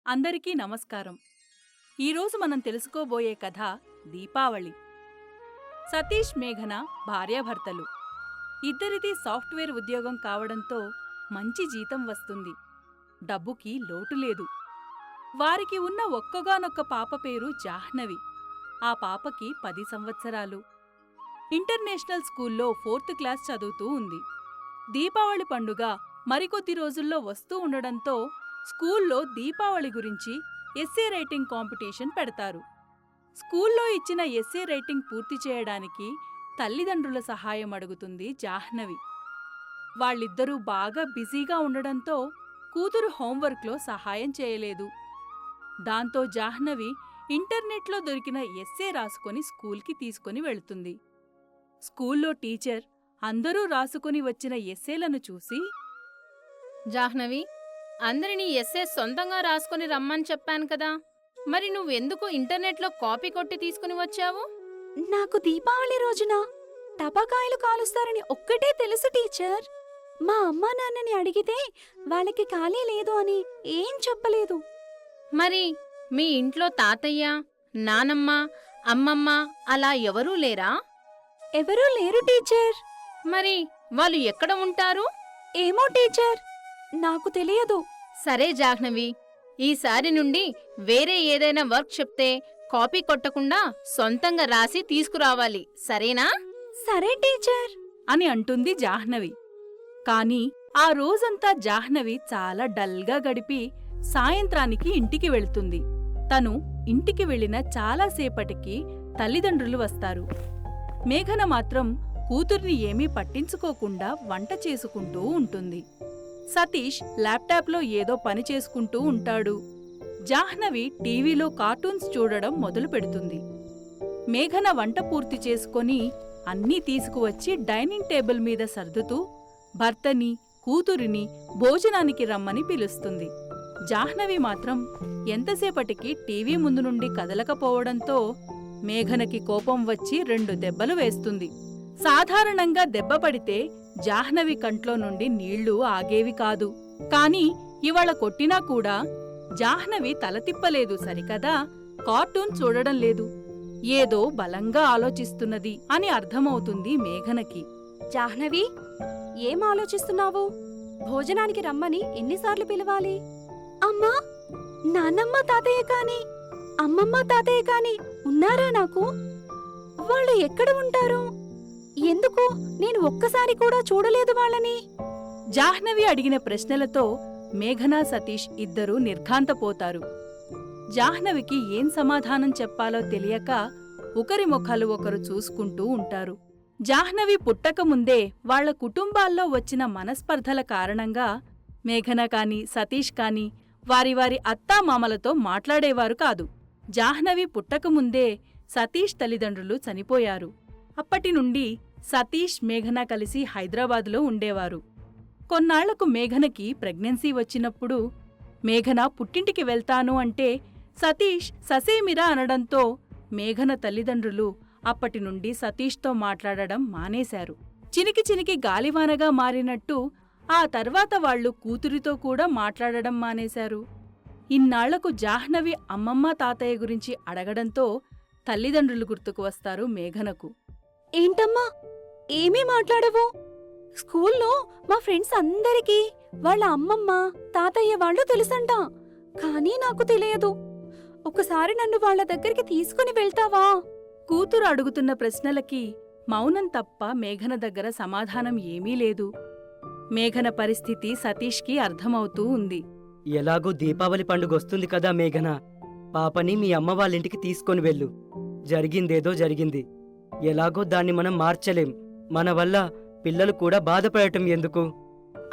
అందరికీ నమస్కారం. ఈరోజు మనం తెలుసుకోబోయే కథ దీపావళి. సతీష్, మేఘన భార్యాభర్తలు. ఇద్దరిది సాఫ్ట్వేర్ ఉద్యోగం కావడంతో మంచి జీతం వస్తుంది. డబ్బుకి లోటు లేదు. వారికి ఉన్న ఒక్కగానొక్క పాప పేరు జాహ్నవి. ఆ పాపకి 10 సంవత్సరాలు. ఇంటర్నేషనల్ స్కూల్లో 4th క్లాస్ చదువుతూ ఉంది. దీపావళి పండుగ మరికొద్ది రోజుల్లో వస్తూ ఉండడంతో స్కూల్లో దీపావళి గురించి ఎస్సే రైటింగ్ కాంపిటీషన్ పెడతారు. స్కూల్లో ఇచ్చిన ఎస్సే రైటింగ్ పూర్తి చేయడానికి తల్లిదండ్రుల సహాయం అడుగుతుంది జాహ్నవి. వాళ్ళిద్దరూ బాగా బిజీగా ఉండడంతో కూతురు హోంవర్క్లో సహాయం చేయలేదు. దాంతో జాహ్నవి ఇంటర్నెట్లో దొరికిన ఎస్సే రాసుకొని స్కూల్కి తీసుకొని వెళుతుంది. స్కూల్లో టీచర్ అందరూ రాసుకొని వచ్చిన ఎస్సేలను చూసి, జాహ్నవి, అందరినీ ఎస్సే సొంతంగా రాసుకుని రమ్మని చెప్పాను కదా, మరి నువ్వెందుకు ఇంటర్నెట్లో కాపీ కొట్టి తీసుకుని వచ్చావు? నాకు దీపావళి రోజున టపాకాయలు కాలుస్తారని ఒక్కటే తెలుసు టీచర్. మా అమ్మా నాన్నని అడిగితే వాళ్ళకి ఖాళీ లేదు అని ఏం చెప్పలేదు. మరి మీ ఇంట్లో తాతయ్య, నానమ్మ, అమ్మమ్మ అలా ఎవరూ లేరా? ఎవరూ లేరు టీచర్. మరి వాళ్ళు ఎక్కడ ఉంటారు? ఏమో టీచర్, నాకు తెలియదు. సరే జాహ్నవి, ఈసారి నుండి వేరే ఏదైనా వర్క్ చెప్తే కాపీ కొట్టకుండా సొంతంగా రాసి తీసుకురావాలి, సరేనా? సరే టీచర్ అని అంటుంది జాహ్నవి. కాని ఆ రోజంతా జాహ్నవి చాలా డల్గా గడిపి సాయంత్రానికి ఇంటికి వెళ్తుంది. తను ఇంటికి వెళ్లిన చాలాసేపటికి తల్లిదండ్రులు వస్తారు. మేఘన మాత్రం కూతుర్ని ఏమీ పట్టించుకోకుండా వంట చేసుకుంటూ ఉంటుంది. సతీష్ ల్యాప్టాప్లో ఏదో పని చేసుకుంటూ ఉంటాడు. జాహ్నవి టీవీలో కార్టూన్స్ చూడడం మొదలు పెడుతుంది. మేఘన వంట పూర్తి చేసుకొని అన్నీ తీసుకువచ్చి డైనింగ్ టేబుల్ మీద సర్దుతూ భర్తని, కూతురిని భోజనానికి రమ్మని పిలుస్తుంది. జాహ్నవి మాత్రం ఎంతసేపటికి టీవీ ముందు నుండి కదలకపోవడంతో మేఘనకి కోపం వచ్చి 2 దెబ్బలు వేస్తుంది. సాధారణంగా దెబ్బ పడితే జాహ్నవి కంట్లో నుండి నీళ్లు ఆగేవి కాదు. కాని ఇవాళ కొట్టినా కూడా జాహ్నవి తల తిప్పలేదు సరికదా, కార్టూన్ చూడడం లేదు. ఏదో బలంగా ఆలోచిస్తున్నది అని అర్థమవుతుంది మేఘనకి. జాహ్నవి, ఏం ఆలోచిస్తున్నావు? భోజనానికి రమ్మని ఎన్నిసార్లు పిలవాలి? అమ్మా, నాన్నమ్మ తాతయ్య కాని అమ్మమ్మ తాతయ్య కాని ఉన్నారా నాకు? వాళ్ళు ఎక్కడ ఉంటారు? ఎందుకు నేను ఒక్కసారి కూడా చూడలేదు వాళ్ళని? జాహ్నవి అడిగిన ప్రశ్నలతో మేఘనా, సతీష్ ఇద్దరూ నిర్ఘాంతపోతారు. జాహ్నవికి ఏం సమాధానం చెప్పాలో తెలియక ఒకరి ముఖాలు ఒకరు చూసుకుంటూ ఉంటారు. జాహ్నవి పుట్టకముందే వాళ్ల కుటుంబాల్లో వచ్చిన మనస్పర్ధల కారణంగా మేఘన కాని సతీష్ కాని వారి వారి అత్తామామలతో మాట్లాడేవారు కాదు. జాహ్నవి పుట్టకముందే సతీష్ తల్లిదండ్రులు చనిపోయారు. అప్పటినుండి సతీష్, మేఘన కలిసి హైదరాబాదులో ఉండేవారు. కొన్నాళ్లకు మేఘనకి ప్రెగ్నెన్సీ వచ్చినప్పుడు మేఘన పుట్టింటికి వెళ్తాను అంటే సతీష్ ససేమిరా అనడంతో మేఘన తల్లిదండ్రులు అప్పటినుండి సతీష్తో మాట్లాడడం మానేశారు. చినికి చినికి గాలివానగా మారినట్టు ఆ తర్వాత వాళ్లు కూతురితో కూడా మాట్లాడడం మానేశారు. ఇన్నాళ్లకు జాహ్నవి అమ్మమ్మ, తాతయ్య గురించి అడగడంతో తల్లిదండ్రులు గుర్తుకు వస్తారు మేఘనకు. ఏంటమ్మా, ఏమీ మాట్లాడవు? స్కూల్లో మా ఫ్రెండ్స్ అందరికీ వాళ్ళ అమ్మమ్మ, తాతయ్య వాళ్ళు తెలుసంట, కానీ నాకు తెలియదు. ఒకసారి నన్ను వాళ్ళ దగ్గరికి తీసుకుని వెళ్తావా? కూతురు అడుగుతున్న ప్రశ్నలకి మౌనం తప్ప మేఘన దగ్గర సమాధానం ఏమీ లేదు. మేఘన పరిస్థితి సతీష్కి అర్థమవుతూ ఉంది. ఎలాగూ దీపావళి పండుగొస్తుంది కదా మేఘన, పాపని మీ అమ్మ వాళ్ళింటికి తీసుకొని వెళ్ళు. జరిగిందేదో జరిగింది, ఎలాగో దాన్ని మనం మార్చలేం. మన వల్ల పిల్లలు కూడా బాధపడటం ఎందుకు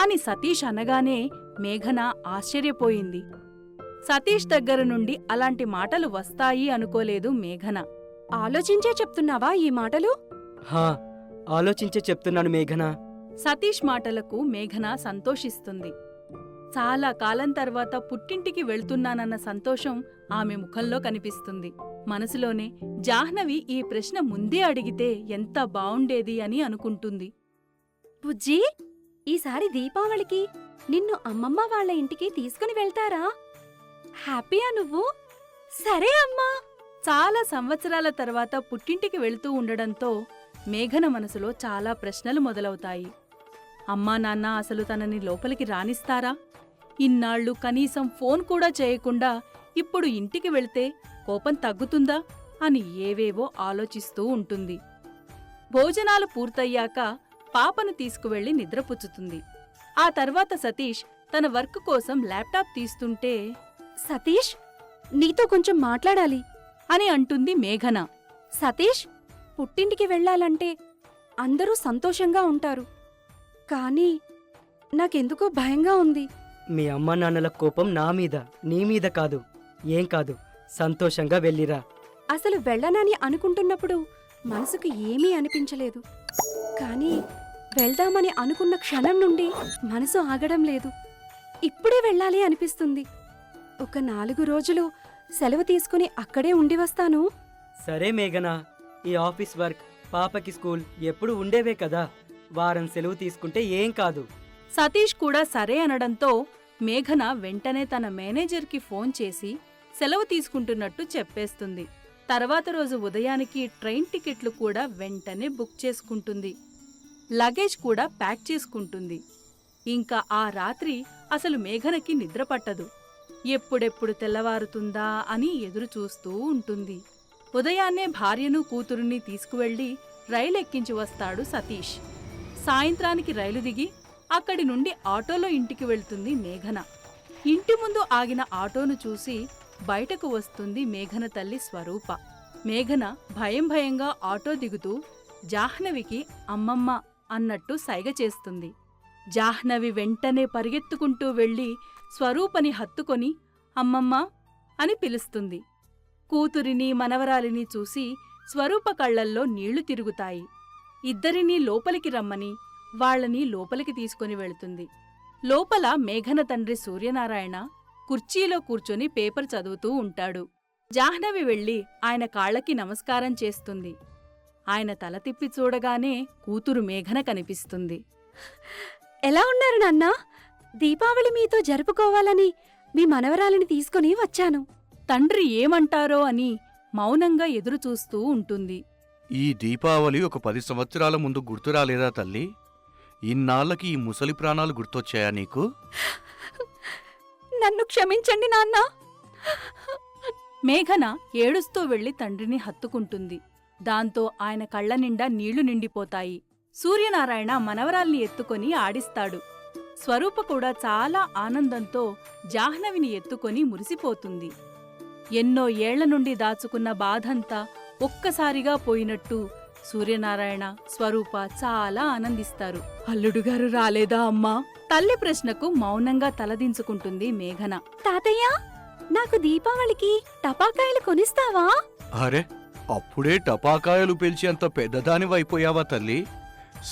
అని సతీష్ అనగానే మేఘన ఆశ్చర్యపోయింది. సతీష్ దగ్గర నుండి అలాంటి మాటలు వస్తాయి అనుకోలేదు మేఘన. ఆలోచించే చెప్తున్నావా ఈ మాటలు? హా, ఆలోచించే చెప్తున్నాను మేఘన. సతీష్ మాటలకు మేఘన సంతోషిస్తుంది. చాలా కాలం తర్వాత పుట్టింటికి వెళ్తున్నానన్న సంతోషం ఆమె ముఖంలో కనిపిస్తుంది. మనసులోనే జాహ్నవి ఈ ప్రశ్న ముందే అడిగితే ఎంత బావుండేది అని అనుకుంటుంది. బుజ్జీ, ఈసారి దీపావళికి నిన్ను అమ్మమ్మ వాళ్ళ ఇంటికి తీసుకుని వెళ్తారా? హ్యాపీయా నువ్వు? సరే అమ్మా. చాలా సంవత్సరాల తర్వాత పుట్టింటికి వెళుతూ ఉండడంతో మేఘన మనసులో చాలా ప్రశ్నలు మొదలవుతాయి. అమ్మా నాన్న అసలు తనని లోపలికి రానిస్తారా? ఇన్నాళ్ళు కనీసం ఫోన్ కూడా చేయకుండా ఇప్పుడు ఇంటికి వెళ్తే కోపం తగ్గుతుందా అని ఏవేవో ఆలోచిస్తూ ఉంటుంది. భోజనాలు పూర్తయ్యాక పాపను తీసుకువెళ్లి నిద్రపుచ్చుతుంది. ఆ తర్వాత సతీష్ తన వర్క్ కోసం ల్యాప్టాప్ తీస్తుంటే సతీష్, నీతో కొంచెం మాట్లాడాలి అని అంటుంది మేఘన. సతీష్, పుట్టింటికి వెళ్ళాలంటే అందరూ సంతోషంగా ఉంటారు. కానీ నాకెందుకో భయంగా ఉంది. మీ అమ్మా నాన్నల కోపం నా మీద, నీ మీద కాదు. ఏం కాదు, సంతోషంగా వెళ్ళిరా. అసలు వెళ్ళనని అనుకుంటున్నప్పుడు మనసుకు ఏమీ అనిపించలేదు. కానీ వెళ్దామని అనుకున్న క్షణం నుండి మనసు ఆగడం లేదు. ఇప్పుడే వెళ్ళాలి అనిపిస్తుంది. ఒక 4 రోజులు సెలవు తీసుకుని అక్కడే ఉండి వస్తాను. సరే మేఘనా, ఈ ఆఫీస్ వర్క్, పాపకి స్కూల్ ఎప్పుడు ఉండేవే కదా. వారం సెలవు తీసుకుంటే ఏం కాదు. సతీష్ కూడా సరే అనడంతో మేఘన వెంటనే తన మేనేజర్కి ఫోన్ చేసి సెలవు తీసుకుంటున్నట్టు చెప్పేస్తుంది. తర్వాత రోజు ఉదయానికి ట్రైన్ టికెట్లు కూడా వెంటనే బుక్ చేసుకుంటుంది. లగేజ్ కూడా ప్యాక్ చేసుకుంటుంది. ఇంకా ఆ రాత్రి అసలు మేఘనకి నిద్రపట్టదు. ఎప్పుడెప్పుడు తెల్లవారుతుందా అని ఎదురుచూస్తూ ఉంటుంది. ఉదయాన్నే భార్యను కూతురుని తీసుకువెళ్లి రైలెక్కించి వస్తాడు సతీష్. సాయంత్రానికి రైలు దిగి అక్కడి నుండి ఆటోలో ఇంటికి వెళ్తుంది మేఘన. ఇంటి ముందు ఆగిన ఆటోను చూసి బయటకు వస్తుంది మేఘన తల్లి స్వరూప. మేఘన భయం భయంగా ఆటో దిగుతూ జాహ్నవికి అమ్మమ్మ అన్నట్టు సైగ చేస్తుంది. జాహ్నవి వెంటనే పరిగెత్తుకుంటూ వెళ్లి స్వరూపని హత్తుకొని అమ్మమ్మ అని పిలుస్తుంది. కూతురిని మనవరాలిని చూసి స్వరూప కళ్లల్లో నీళ్లు తిరుగుతాయి. ఇద్దరినీ లోపలికి రమ్మని వాళ్లని లోపలికి తీసుకుని వెళుతుంది. లోపల మేఘన తండ్రి సూర్యనారాయణ కుర్చీలో కూర్చొని పేపర్ చదువుతూ ఉంటాడు. జాహ్నవి వెళ్లి ఆయన కాళ్లకి నమస్కారం చేస్తుంది. ఆయన తల తిప్పి చూడగానే కూతురు మేఘన కనిపిస్తుంది. ఎలా ఉన్నారు నాన్నా? దీపావళి మీతో జరుపుకోవాలని మీ మనవరాలిని తీసుకుని వచ్చాను. తండ్రి ఏమంటారో అని మౌనంగా ఎదురుచూస్తూ ఉంటుంది. ఈ దీపావళి ఒక 10 సంవత్సరాల ముందు గుర్తురాలేదా తల్లి? ఇన్నాళ్లకి ఈ ముసలి ప్రాణాలు గుర్తొచ్చాయా నీకు? నన్ను క్షమించండి నాన్నా. మేఘన ఏడుస్తూ వెళ్లి తండ్రిని హత్తుకుంటుంది. దాంతో ఆయన కళ్ల నిండా నీళ్లు నిండిపోతాయి. సూర్యనారాయణ మనవరాల్ని ఎత్తుకొని ఆడిస్తాడు. స్వరూప కూడా చాలా ఆనందంతో జాహ్నవిని ఎత్తుకొని మురిసిపోతుంది. ఎన్నో ఏళ్ల నుండి దాచుకున్న బాధంతా ఒక్కసారిగా పోయినట్టు సూర్యనారాయణ, స్వరూప చాలా ఆనందిస్తారు. అల్లుడుగారు రాలేదా అమ్మా? తల్లి ప్రశ్నకు మౌనంగా తలదించుకుంటుంది మేఘన. తాతయ్య, నాకు దీపావళికి టపాకాయలు కొనిస్తావా? అరే, అప్పుడే టపాకాయలు పేల్చేంత పెద్దదానివైపోయావా తల్లి?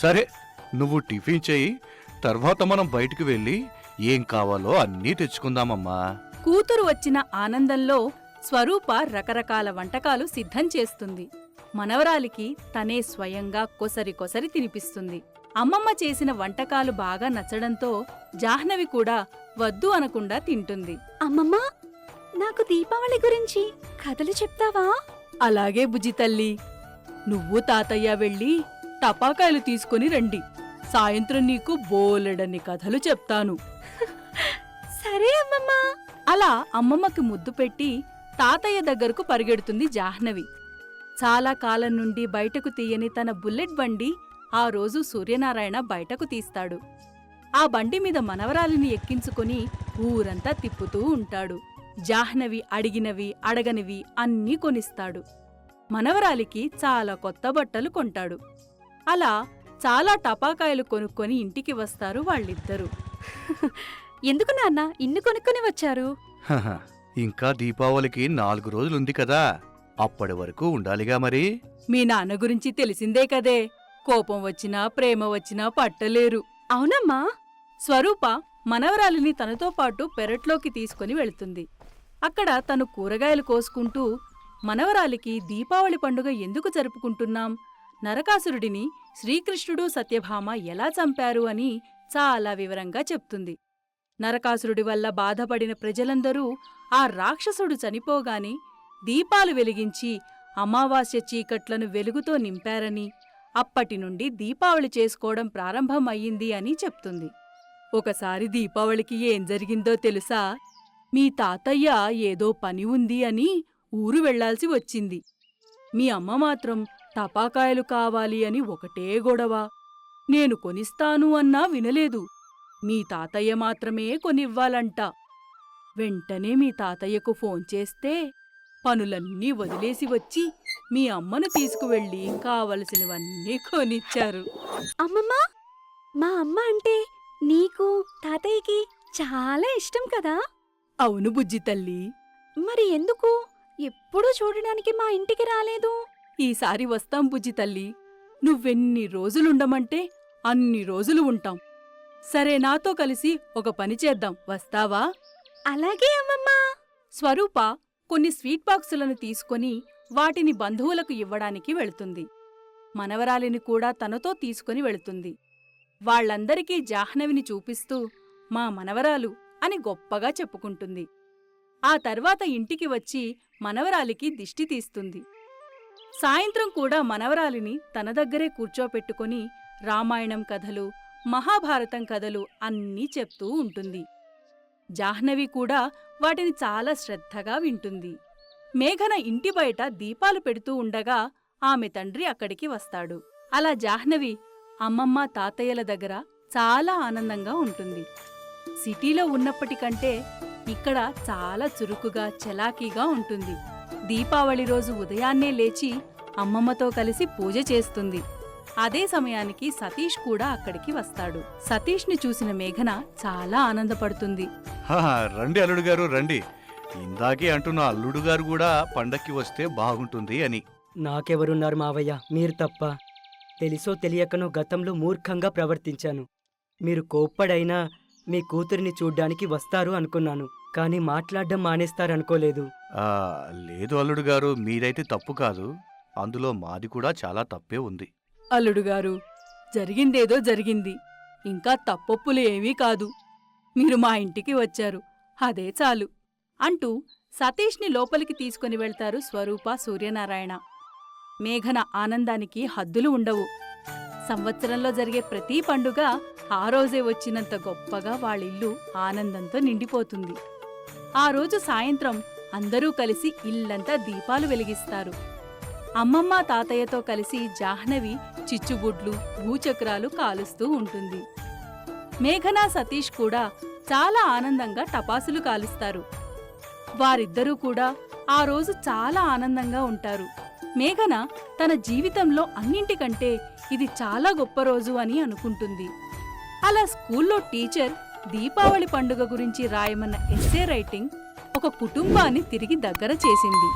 సరే, నువ్వు టిఫిన్ చెయ్యి, తర్వాత మనం బయటికి వెళ్ళి ఏం కావాలో అన్నీ తెచ్చుకుందామమ్మా. కూతురు వచ్చిన ఆనందంలో స్వరూప రకరకాల వంటకాలు సిద్ధం చేస్తుంది. మనవరాలికి తనే స్వయంగా కొసరి తినిపిస్తుంది. అమ్మమ్మ చేసిన వంటకాలు బాగా నచ్చడంతో జాహ్నవి కూడా వద్దు అనకుండా తింటుంది. అమ్మమ్మా, నాకు దీపావళి గురించి కథలు చెప్తావా? అలాగే బుజ్జితల్లి, నువ్వు తాతయ్య వెళ్ళి టపాకాయలు తీసుకుని రండి. సాయంత్రం నీకు బోలెడన్ని కథలు చెప్తాను. సరే అమ్మమ్మా. అలా అమ్మమ్మకి ముద్దు పెట్టి తాతయ్య దగ్గరకు పరిగెడుతుంది జాహ్నవి. చాలా కాలం నుండి బయటకు తీయని తన బుల్లెట్ బండి ఆ రోజు సూర్యనారాయణ బయటకు తీస్తాడు. ఆ బండి మీద మనవరాలిని ఎక్కించుకొని ఊరంతా తిప్పుతూ ఉంటాడు. జాహ్నవి అడిగినవి అడగనివి అన్నీ కొనిస్తాడు. మనవరాలికి చాలా కొత్త బట్టలు కొంటాడు. అలా చాలా టపాకాయలు కొనుక్కొని ఇంటికి వస్తారు వాళ్ళిద్దరూ. ఎందుకు నాన్న ఇన్ని కొనుక్కొని వచ్చారు? హహ, ఇంకా దీపావళికి 4 రోజులుంది కదా, అప్పటి వరకు ఉండాలిగా మరి. మీ నాన్న గురించి తెలిసిందే కదే, కోపం వచ్చినా ప్రేమ వచ్చినా పట్టలేరు. అవునమ్మా. స్వరూప మనవరాలిని తనతో పాటు పెరట్లోకి తీసుకుని వెళుతుంది. అక్కడ తను కూరగాయలు కోసుకుంటూ మనవరాలికి దీపావళి పండుగ ఎందుకు జరుపుకుంటున్నాం, నరకాసురుడిని శ్రీకృష్ణుడు సత్యభామ ఎలా చంపారు అని చాలా వివరంగా చెప్తుంది. నరకాసురుడి వల్ల బాధపడిన ప్రజలందరూ ఆ రాక్షసుడు చనిపోగానే దీపాలు వెలిగించి అమావాస్య చీకట్లను వెలుగుతో నింపారని, అప్పటినుండి దీపావళి చేసుకోవడం ప్రారంభమయ్యింది అని చెప్తుంది. ఒకసారి దీపావళికి ఏం జరిగిందో తెలుసా? మీ తాతయ్య ఏదో పని ఉంది అని ఊరు వెళ్లాల్సి వచ్చింది. మీ అమ్మ మాత్రం టపాకాయలు కావాలి అని ఒకటే గొడవ. నేను కొనిస్తాను అన్నా వినలేదు. మీ తాతయ్య మాత్రమే కొనివ్వాలంట. వెంటనే మీ తాతయ్యకు ఫోన్ చేస్తే పనులన్నీ వదిలేసి వచ్చి మీ అమ్మను తీసుకువెళ్ళి కావలసినవన్నీ కొనిచ్చారు. అమ్మమ్మా, మా అమ్మ అంటే నీకు తాతయ్యకి చాలా ఇష్టం కదా? అవును బుజ్జి తల్లి. మరి ఎందుకు ఎప్పుడూ చూడడానికి మా ఇంటికి రాలేదు? ఈసారి వస్తాం బుజ్జి తల్లి. నువ్వెన్ని రోజులుండమంటే అన్ని రోజులు ఉంటాం. సరే, నాతో కలిసి ఒక పని చేద్దాం, వస్తావా? అలాగే అమ్మమ్మా. స్వరూప కొన్ని స్వీట్ బాక్సులను తీసుకొని వాటిని బంధువులకు ఇవ్వడానికి వెళుతుంది. మనవరాలిని కూడా తనతో తీసుకుని వెళుతుంది. వాళ్లందరికీ జాహ్నవిని చూపిస్తూ మా మనవరాలు అని గొప్పగా చెప్పుకుంటుంది. ఆ తర్వాత ఇంటికి వచ్చి మనవరాలికి దిష్టి తీస్తుంది. సాయంత్రం కూడా మనవరాలిని తన దగ్గరే కూర్చోపెట్టుకుని రామాయణం కథలు, మహాభారతం కథలు అన్నీ చెప్తూ ఉంటుంది. జాహ్నవి కూడా వాటిని చాలా శ్రద్ధగా వింటుంది. మేఘన ఇంటి బయట దీపాలు పెడుతూ ఉండగా ఆమె తండ్రి అక్కడికి వస్తాడు. అలా జాహ్నవి అమ్మమ్మ తాతయ్యల దగ్గర చాలా ఆనందంగా ఉంటుంది. సిటీలో ఉన్నప్పటికంటే ఇక్కడ చాలా చురుకుగా, చలాకీగా ఉంటుంది. దీపావళి రోజు ఉదయాన్నే లేచి అమ్మమ్మతో కలిసి పూజ చేస్తుంది. అదే సమయానికి సతీష్ కూడా అక్కడికి వస్తాడు. సతీష్ని చూసిన మేఘన చాలా ఆనందపడుతుంది. రండి అల్లుడు గారు, రండి. ఇందాకే అంటున్న అల్లుడు గారు కూడా పండక్కి వస్తే బాగుంటుంది అని. నాకెవరున్నారు మావయ్య, మీరు తప్ప. తెలిసో తెలియకనో గతంలో మూర్ఖంగా ప్రవర్తించాను. మీరు కోప్పడైనా మీ కూతురిని చూడ్డానికి వస్తారు అనుకున్నాను, కానీ మాట్లాడడం మానేస్తారనుకోలేదు. లేదు అల్లుడు గారు, మీరైతే తప్పు కాదు. అందులో మాది కూడా చాలా తప్పే ఉంది. అల్లుడుగారు, జరిగిందేదో జరిగింది. ఇంకా తప్పొప్పులు ఏమీ కాదు. మీరు మా ఇంటికి వచ్చారు, అదే చాలు అంటూ సతీష్ని లోపలికి తీసుకుని వెళ్తారు స్వరూప, సూర్యనారాయణ. మేఘన ఆనందానికి హద్దులు ఉండవు. సంవత్సరంలో జరిగే ప్రతి పండుగ ఆ రోజే వచ్చినంత గొప్పగా వాళ్ళిల్లు ఆనందంతో నిండిపోతుంది. ఆ రోజు సాయంత్రం అందరూ కలిసి ఇల్లంతా దీపాలు వెలిగిస్తారు. అమ్మమ్మ తాతయ్యతో కలిసి జాహ్నవి చిచ్చుబుడ్లు, భూచక్రాలు కాలుస్తూ ఉంటుంది. మేఘనా, సతీష్ కూడా చాలా ఆనందంగా టపాసులు కాలుస్తారు. వారిద్దరూ కూడా ఆ రోజు చాలా ఆనందంగా ఉంటారు. మేఘన తన జీవితంలో అన్నింటికంటే ఇది చాలా గొప్ప రోజు అని అనుకుంటుంది. అలా స్కూల్లో టీచర్ దీపావళి పండుగ గురించి రాయమన్న ఎస్సే రైటింగ్ ఒక కుటుంబాన్ని తిరిగి దగ్గర చేసింది.